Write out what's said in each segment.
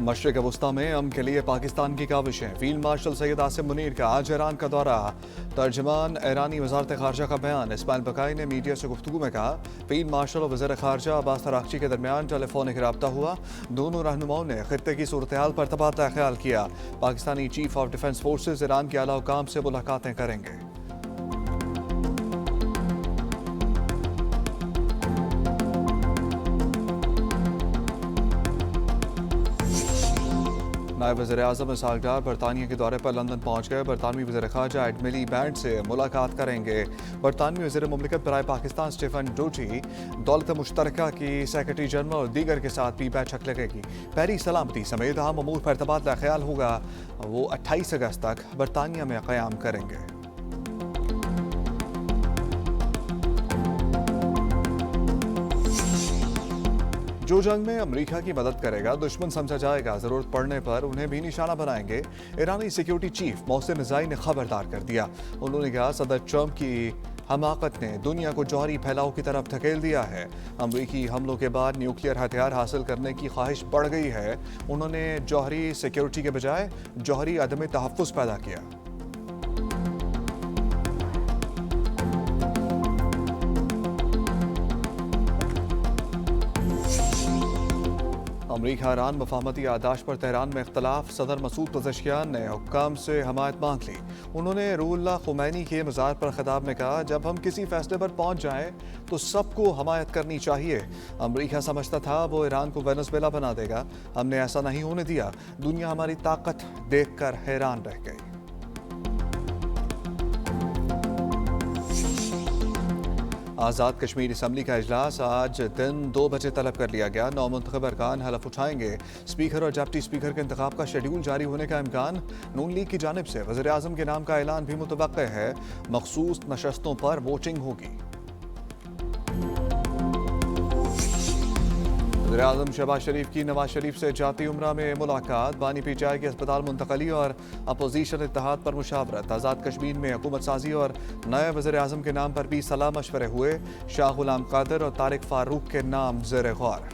मशरिक वस्ता में अमन के लिए पाकिस्तान की काविशें। फील्ड मार्शल सैयद आसिम मुनीर का आज ईरान का दौरा। तर्जमान ईरानी वजारत खारजा का बयान। इस्माइल बकाई ने मीडिया से गुफ्तगू में कहा, फील्ड मार्शल और वज़ीर खारजा अब्बास अरागची के दरमियान टेलीफोनिक रब्ता हुआ। दोनों रहनुमाओं ने खित्ते की सूरत हाल पर तबादला ख्याल किया। Pakistani chief of defence forces Iran के आला हुकाम से मुलाकातें करेंगे। नायब वज़ीर-ए-आज़म इसहाक डार बरतानिया के दौरे पर लंदन पहुंच गए। बरतानवी वज़ीर ख़ारजा एडमिली बैंड से मुलाकात करेंगे। बरतानवी वज़ीर मुमलिकत बराए पाकिस्तान स्टीफन डोटी दौलत मुश्तरका की सेक्रेटरी जनरल और दीगर के साथ भी बैठक लगेगी। पहली सलामती समेत अहम अमूर पर तबादला ख्याल होगा। वो 28 अगस्त तक बरतानिया में क़याम करेंगे। जो जंग में अमेरिका की मदद करेगा दुश्मन समझा जाएगा, जरूरत पड़ने पर उन्हें भी निशाना बनाएंगे। ईरानी सिक्योरिटी चीफ मोहसिन रिज़ाई ने खबरदार कर दिया। उन्होंने कहा, सदर ट्रंप की हमाकत ने दुनिया को जौहरी फैलाव की तरफ धकेल दिया है। अमेरिकी हमलों के बाद न्यूक्लियर हथियार हासिल करने की ख्वाहिश बढ़ गई है। उन्होंने जौहरी सिक्योरिटी के बजाय जौहरी अदम तहफ़्फ़ुज़ पैदा किया। अमरीका ईरान मफाहमती यादाश्त पर तेहरान में इख्तलाफ। सदर मसूद पज़ेश्कियान ने हुक्काम से हमायत मांग ली। उन्होंने रूहुल्लाह खुमैनी के मज़ार पर खिताब में कहा, जब हम किसी फैसले पर पहुंच जाएं तो सबको हमायत करनी चाहिए। अमरीका समझता था वो ईरान को वेनेज़ुएला बना देगा, हमने ऐसा नहीं होने दिया। दुनिया हमारी ताकत देखकर हैरान रह गई। आज़ाद कश्मीर असम्बली का इजलास आज दिन 2 बजे तलब कर लिया गया। नौमुंतखब अरकान हलफ उठाएंगे। स्पीकर और डिप्टी स्पीकर के इंतखाब का शेड्यूल जारी होने का इम्कान। नून लीग की जानिब से वज़ीर आज़म के नाम का ऐलान भी मुतवक्के है। मखसूस नशस्तों पर वोटिंग होगी। वज़ीर आज़म शहबाज शरीफ की नवाज शरीफ से जाती उम्रा में मुलाकात। बानी पीटीआई के अस्पताल मुंतकली और अपोजिशन इत्तेहाद पर मुशावरत। आज़ाद कश्मीर में हुकूमत साजी और नए वज़ीर आज़म के नाम पर भी सलाह मशवरे हुए। शाह गुलाम कादिर और तारिक फारूक के नाम ज़ेर गौर।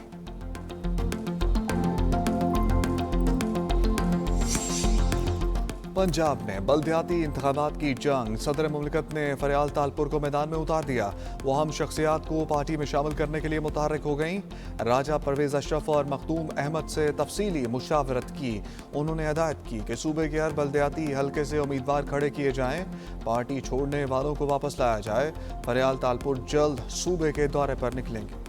पंजाब में बल्दियाती इंतखाबात की जंग। सदर मुमलिकत ने फरियाल तालपुर को मैदान में उतार दिया। वो हम शख्सियात को पार्टी में शामिल करने के लिए मुतहर्रिक हो गईं। राजा परवेज अशरफ और मखदूम अहमद से तफसीली मुशावरत की। उन्होंने हदायत की कि सूबे के हर बल्दियाती हल्के से उम्मीदवार खड़े किए जाएं, पार्टी छोड़ने वालों को वापस लाया जाए। फरियाल तालपुर जल्द सूबे के दौरे पर निकलेंगे।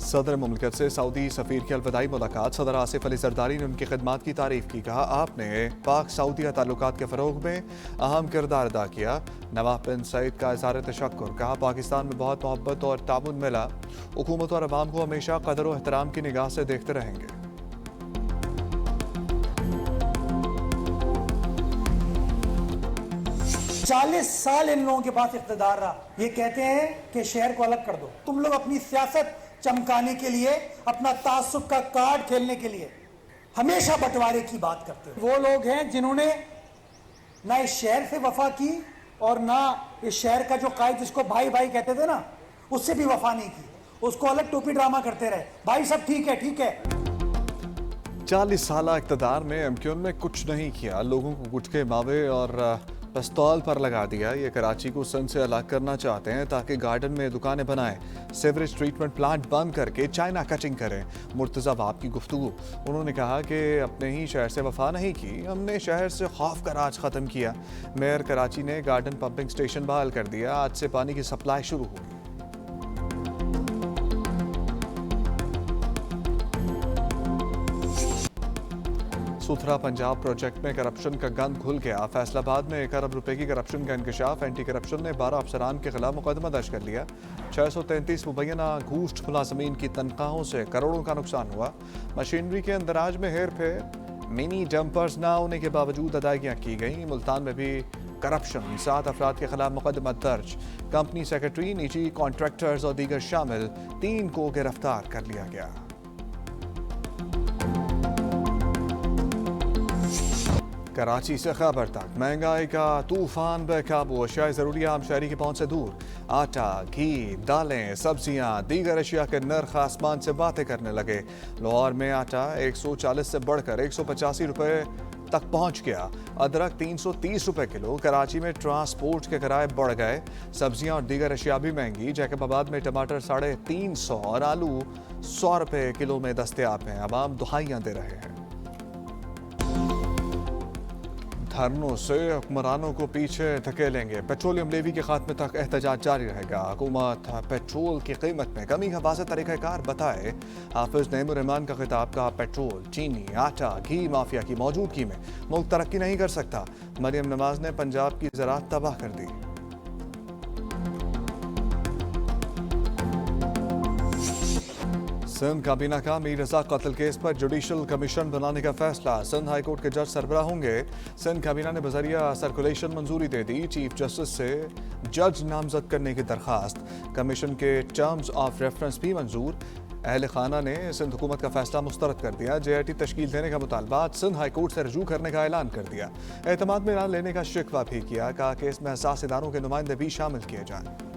सदर मुमलिकत से सऊदी सफ़ीर की अलविदाई मुलाकात। सदर आसिफ अली जरदारी ने उनकी खिदमात की तारीफ की। कहा, आपने पाक सऊदिया ताल्लुकात के फ़रोग में अहम किरदार अदा किया। नवाब बिन सईद का इज़हार तशक्कुर। कहा, पाकिस्तान में बहुत मोहब्बत और ताउन मिला। हुकूमत और अवाम को हमेशा कदर और एहतराम की निगाह से देखते रहेंगे। 40 साल इन लोगों के पास इख्तिदार रहा। ये कहते हैं कि शहर को अलग कर दो। तुम लोग अपनी सियासत चमकाने के लिए, अपना तासुब का कार्ड खेलने के लिए हमेशा बंटवारे की बात करते हो। वो लोग हैं जिन्होंने ना इस शहर से वफा की और ना इस शहर का जो कायद जिसको भाई भाई कहते थे ना, उससे भी वफा नहीं की। उसको अलग टोपी ड्रामा करते रहे। भाई सब ठीक है, ठीक है। 40 साल इक़्तिदार में एमक्यूएन में कुछ नहीं किया। लोगों को गुटखे मावे और पिस्तौल पर लगा दिया। ये कराची को सन से अलग करना चाहते हैं ताकि गार्डन में दुकानें बनाएं। सीवरेज ट्रीटमेंट प्लांट बंद करके चाइना कटिंग करें। मुर्तज़ा बाब की गुफ्तगू। उन्होंने कहा कि अपने ही शहर से वफा नहीं की, हमने शहर से खौफ का राज ख़त्म किया। मेयर कराची ने गार्डन पंपिंग स्टेशन बहाल कर दिया। आज से पानी की सप्लाई शुरू होगी। सुथरा पंजाब प्रोजेक्ट में करप्शन का गंद खुल गया। फैसलाबाद में 1 अरब रुपए की करप्शन का इंकशाफ। एंटी करप्शन ने 12 अफसरान के खिलाफ मुकदमा दर्ज कर लिया। 633 मुबैना घूस मुलाजमीन की तनख्वाहों से करोड़ों का नुकसान हुआ। मशीनरी के अंदराज में हेर फेर। मिनी डंपर्स ना होने के बावजूद अदायगियाँ की गई। मुल्तान में भी करप्शन। 7 अफराद के खिलाफ मुकदमा दर्ज। कंपनी सेक्रेटरी, निजी कॉन्ट्रैक्टर्स और दीगर शामिल 3 को गिरफ्तार कर लिया गया। कराची से खैबर तक महंगाई का तूफान बेकाबू, अशियाए ज़रूरिया आम शहरी की पहुंच से दूर। आटा, घी, दालें, सब्जियां, दीगर अशिया के नर्ख आसमान से बातें करने लगे। लाहौर में आटा 140 से बढ़कर 185 रुपये तक पहुंच गया। अदरक 330 रुपये किलो। कराची में ट्रांसपोर्ट के किराए बढ़ गए। सब्जियां और दीगर अशिया भी महंगी। जैकबाबाद में टमाटर 350 और आलू 100 रुपये किलो में दस्तयाब हैं। अवाम दुहाइयां दे रहे हैं। धरनों से हुक्मरानों को पीछे धकेलेंगे। पेट्रोलियम लेवी के खात्मे तक एहतजाज जारी रहेगा। हुकूमत पेट्रोल की कीमत में कमी का वाज़ेह तरीक़ाकार बताए। हाफिज नईमुर रहमान का खिताब। का पेट्रोल, चीनी, आटा, घी माफिया की मौजूदगी में मुल्क तरक्की नहीं कर सकता। मरियम नवाज ने पंजाब की ज़राअत तबाह कर दी। सिंध काबीना का मीर रजा कत्ल केस पर जुडिशल कमीशन बनाने का फैसला। सिंध हाई कोर्ट के जज सरबराह होंगे। सिंध काबीना ने बजरिया सर्कुलेशन मंजूरी दे दी। चीफ जस्टिस से जज नामजद करने की दरखास्त। कमीशन के टर्म्स ऑफ रेफरेंस भी मंजूर। अहल खाना ने सिंध हुकूमत का फैसला मुस्तरद कर दिया। JIT तश्कील देने का मुतालबा सिंध हाई कोर्ट से रजू करने का ऐलान कर दिया। एतमाद में ना लेने का शिकवा भी किया। कहा कि इसमें हसास इदारों के नुमाइंदे भी शामिल किए जाएं।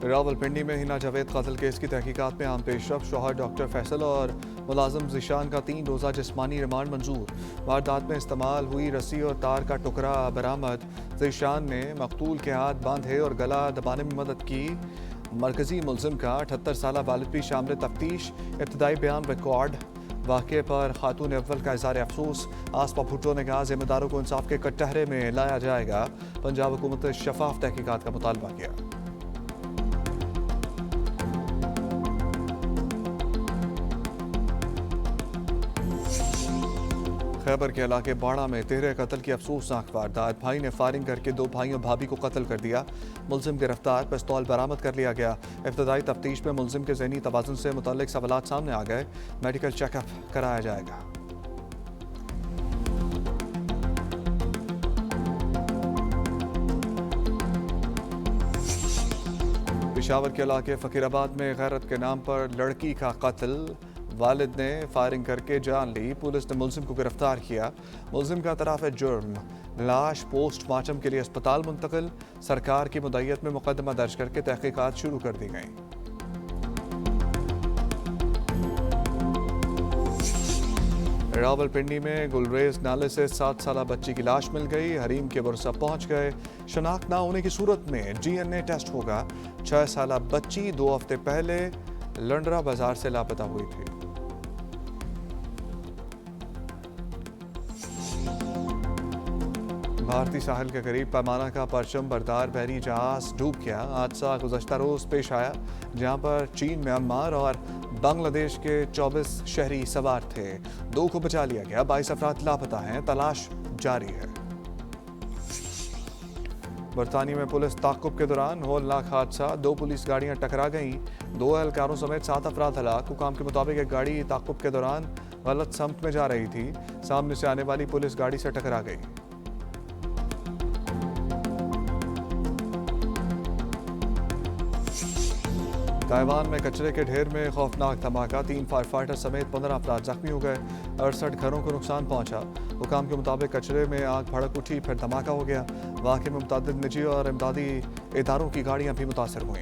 रावलपिंडी में हिना जावेद कत्ल केस की तहकीकात में आम पेशरफ। शौहर डॉक्टर फैसल और मुलाजिम ज़ीशान का 3 रोज़ा जिस्मानी रिमांड मंजूर। वारदात में इस्तेमाल हुई रस्सी और तार का टुकड़ा बरामद। ज़ीशान ने मकतूल के हाथ बांधे और गला दबाने में मदद की। मरकजी मुलजिम का 78 साला वालिद भी शामिल तफ्तीश। इब्तदाई बयान रिकॉर्ड। वाक़े पर खातून अव्वल का इज़हार अफसोस। आसपा भुट्टो ने कहा जिम्मेदारों को इंसाफ के कटहरे में लाया जाएगा। पंजाब हुकूमत ने शफाफ तहकीकात का मुतालबा किया। खैबर के इलाके बाड़ा में 13 कत्ल की अफसोसनाक वारदात। भाई ने फायरिंग करके 2 भाइयों भाभी को कत्ल कर दिया। मुलजिम गिरफ्तार। पिस्तौल बरामद कर लिया गया। इब्तदाई तफ्तीश में मुलजिम के ज़हनी तवाज़ुन से मुतल्लिक सवालात सामने आ गए। मेडिकल चेकअप कराया जाएगा। पेशावर के इलाके फकीराबाद में गैरत के नाम पर लड़की का कत्ल। वालिद ने फायरिंग करके जान ली। पुलिस ने मुलजिम को गिरफ्तार किया। मुलजिम का तराफ जुर्म। लाश पोस्टमार्टम के लिए अस्पताल मुंतकिल। सरकार की मुद्दत में मुकदमा दर्ज करके तहकीकात शुरू कर दी गई। रावलपिंडी में गुलरेज नाले से 7 साला बच्ची की लाश मिल गई। हरीम के वर्सा पहुंच गए। शनाख्त ना होने की सूरत में DNA टेस्ट होगा। 6 साला बच्ची 2 हफ्ते पहले लंडरा बाजार से लापता हुई थी। भारतीय साहिल के करीब पैमाना का परचम बरदार बहरी जहाज डूब गया। हादसा गुज़श्ता रोज पेश आया, जहां पर चीन, म्यांमार और बांग्लादेश के 24 शहरी सवार थे। 2 को बचा लिया गया। 22 अफराद लापता हैं। तलाश जारी है। बरतानिया में पुलिस ताक़ुब के दौरान होलनाक हादसा। 2 पुलिस गाड़ियां टकरा गईं। 2 एहलकारों समेत 7 अफराद हलाक। हुकाम के मुताबिक एक गाड़ी ताक़ुब के दौरान गलत समत में जा रही थी। सामने से आने वाली पुलिस गाड़ी से टकरा गई। ताइवान में कचरे के ढेर में खौफनाक धमाका। 3 फायर फाइटर समेत 15 अफराद जख्मी हो गए। 68 घरों को नुकसान पहुंचा। हुकाम के मुताबिक कचरे में आग भड़क उठी, फिर धमाका हो गया। वाक़े में मुतअद्दिद निजी और इमदादी इदारों की गाड़ियां भी मुतासर हुई।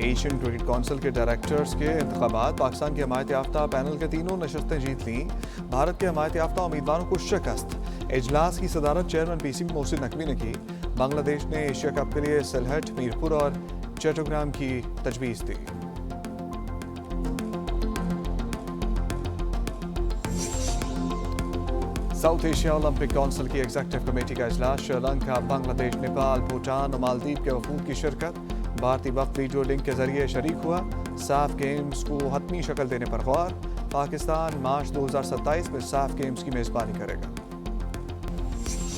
एशियन क्रिकेट काउंसिल के डायरेक्टर्स के इंतखाबात। पाकिस्तान की हमायत याफ्ता पैनल के 3 नशस्तें जीत लीं। भारत के हमायत याफ्ता उम्मीदवारों को शिकस्त। इजलास की सदारत चेयरमैन PCB मोहसिन नकवी ने की। बांग्लादेश ने एशिया कप के लिए सिलहट, मीरपुर और चट्टग्राम की तजवीज़ दी। साउथ एशिया ओलंपिक काउंसिल की एग्जीक्यूटिव कमेटी का इजलास। श्रीलंका, बांग्लादेश, नेपाल, भूटान और मालदीव के वफूद की शिरकत। भारतीय वक्त वीडियो लिंक के जरिए शरीक हुआ। साफ गेम्स को हतमी शक्ल देने पर गौर। पाकिस्तान मार्च 2027 में साफ गेम्स की मेजबानी करेगा।